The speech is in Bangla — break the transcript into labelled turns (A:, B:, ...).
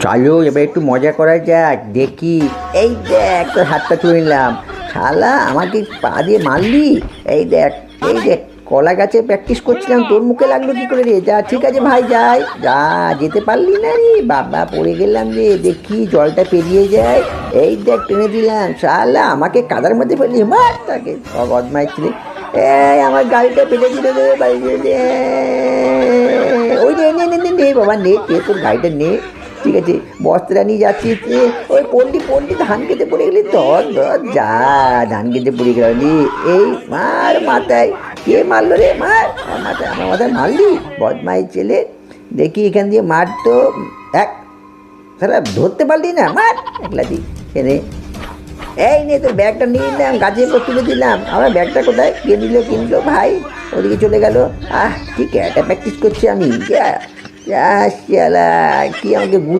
A: চলো এবার একটু মজা করা যাক, দেখি। এই দেখ তোর হাতটা তুলে নিলাম। শালা আমাকে পা দিয়ে মারলি। এই দেখ, এই দেখ, কলা গাছে প্র্যাকটিস করছিলাম, তোর মুখে লাগলো কি করে রে? যা, ঠিক আছে ভাই, যাই। যা, যেতে পারলি না রে বাবা, পড়ে গেলাম রে। দেখি জলটা পেরিয়ে যায়। এই দেখ, টেনে দিলাম। শালা আমাকে কাদার মধ্যে ফেললি, মার তাকে। বদমাই ছিলে। এই আমার গাড়িটা ফেলে দিল রে, বাড়ি ওই নে নে নে নে নে বাবা, নে কে তোর গাড়িটা নে। ঠিক আছে, বস্তাটা নিয়ে যাচ্ছি। ওই পল্লি পল্লি ধান খেতে পড়ে গেলি, ধর ধর, যা, ধান খেতে পড়ে গেল রে। এই মার মাথায়। কে মারলো রে? মার আমার মাথায়, আমার মাথায় মারলি, বদমাই ছেলে। দেখি এখান দিয়ে মার তো। এক, তাহলে ধরতে পারলি না, মার একলা দি এনে। এই নে তোর ব্যাগটা নিয়ে নিলাম, গাছের উপর তুলে দিলাম। আমার ব্যাগটা কোথায়? কিনলো ভাই, ওদিকে চলে গেল। ঠিক আছে, প্র্যাকটিস করছি আমি। কি আমাকে